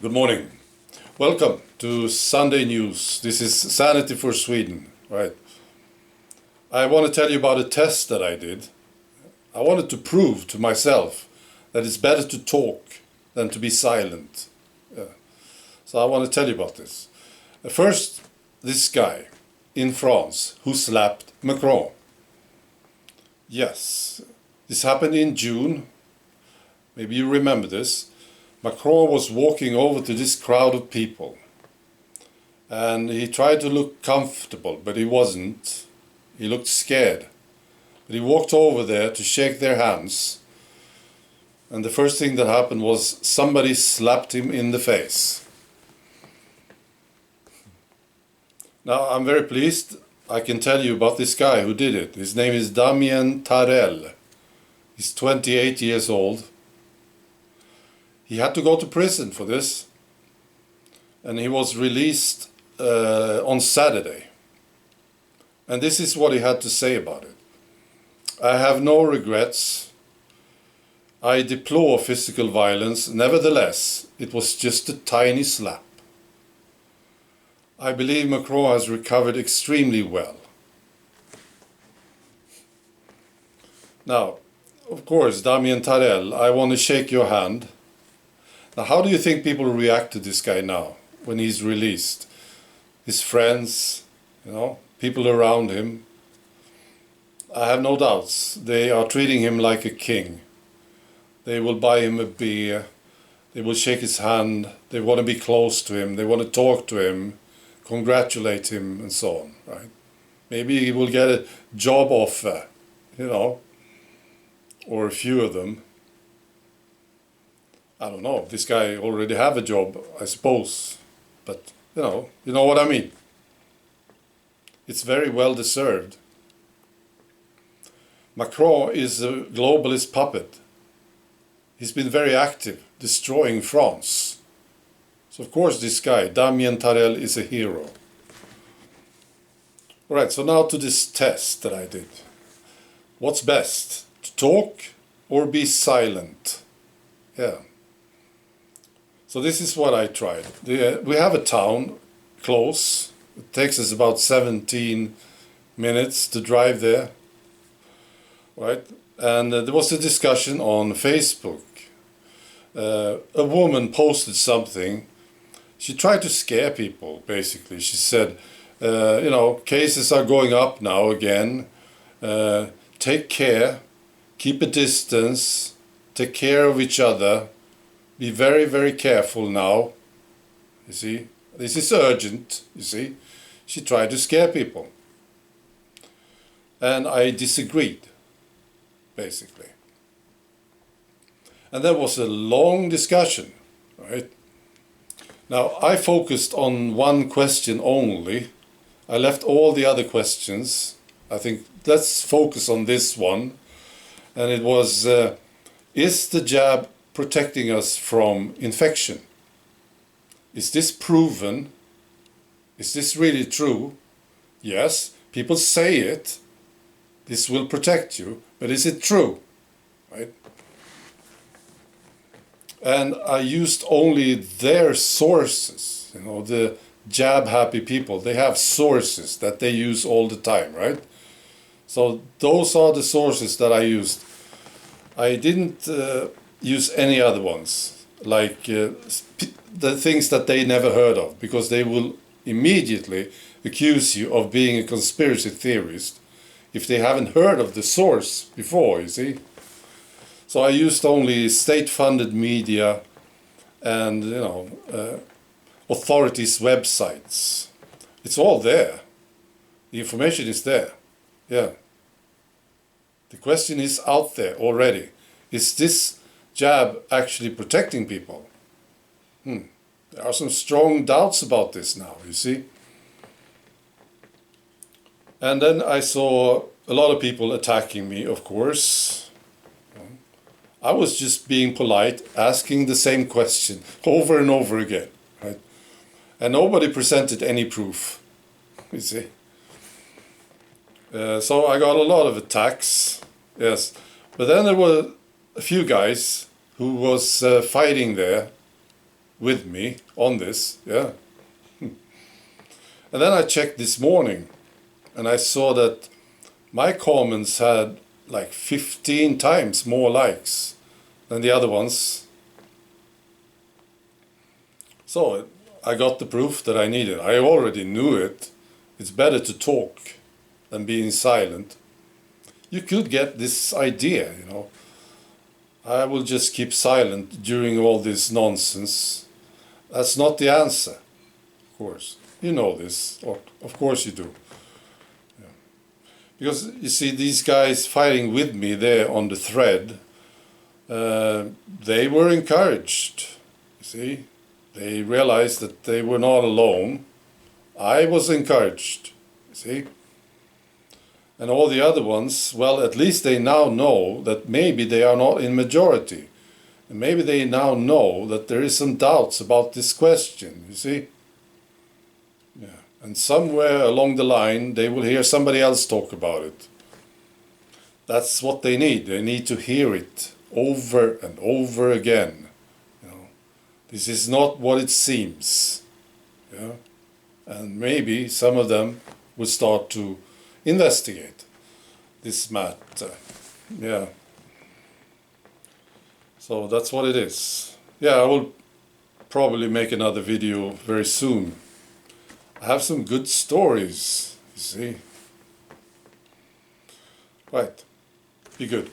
Good morning. Welcome to Sunday News. This is Sanity for Sweden, right? I want to tell you about a test that I did. I wanted to prove to myself that it's better to talk than to be silent. So I want to tell you about this. First, this guy in France who slapped Macron. Yes, this happened in June. Maybe you remember this. Macron was walking over to this crowd of people and he tried to look comfortable, but he wasn't. He looked scared. But he walked over there to shake their hands, and the first thing that happened was somebody slapped him in the face. Now, I'm very pleased. I can tell you about this guy who did it. His name is Damien Tarel. He's 28 years old. He had to go to prison for this, and he was released on Saturday. And this is what he had to say about it. I have no regrets. I deplore physical violence. Nevertheless, it was just a tiny slap. I believe Macron has recovered extremely well. Now, of course, Damien Tarel, I want to shake your hand. Now, how do you think people react to this guy now, when he's released? His friends, people around him. I have no doubts. They are treating him like a king. They will buy him a beer. They will shake his hand. They want to be close to him. They want to talk to him, congratulate him, and so on, right? Maybe he will get a job offer, or a few of them. I don't know, this guy already have a job, I suppose, but you know what I mean. It's very well deserved. Macron is a globalist puppet. He's been very active, destroying France. So of course this guy, Damien Tarel, is a hero. Alright, so now to this test that I did. What's best, to talk or be silent? Yeah. So this is what I tried. We have a town close. It takes us about 17 minutes to drive there, right? And there was a discussion on Facebook. A woman posted something. She tried to scare people, basically. She said, cases are going up now again. Take care, keep a distance, take care of each other. Be very, very careful now. You see, this is urgent, you see. She tried to scare people. And I disagreed, basically. And there was a long discussion, right? Now, I focused on one question only. I left all the other questions. I think let's focus on this one. And it was, is the jab protecting us from infection? Is this proven? Is this really true? Yes, people say it. This will protect you, but is it true? Right? And I used only their sources, the jab happy people. They have sources that they use all the time, right? So those are the sources that I used. I didn't use any other ones, like the things that they never heard of, because they will immediately accuse you of being a conspiracy theorist if they haven't heard of the source before, you see. So I used only state-funded media and, authorities' websites. It's all there. The information is there. Yeah. The question is out there already. Is this jab actually protecting people? There are some strong doubts about this now, you see. And then I saw a lot of people attacking me, of course. I was just being polite, asking the same question over and over again, right? And nobody presented any proof, you see. So I got a lot of attacks, yes. But then there were a few guys who was fighting there with me on this, yeah. And then I checked this morning and I saw that my comments had like 15 times more likes than the other ones. So I got the proof that I needed. I already knew it. It's better to talk than being silent. You could get this idea, you know. I will just keep silent during all this nonsense. That's not the answer, of course. You know this, or of course you do. Yeah. Because you see, these guys fighting with me there on the thread, they were encouraged, you see. They realized that they were not alone. I was encouraged, you see. And all the other ones, well, at least they now know that maybe they are not in majority. And maybe they now know that there is some doubts about this question, you see. Yeah. And somewhere along the line, they will hear somebody else talk about it. That's what they need. They need to hear it over and over again. You know, this is not what it seems. Yeah. And maybe some of them will start to investigate this matter. Yeah. So that's what it is. Yeah, I will probably make another video very soon. I have some good stories, you see. Right. Be good.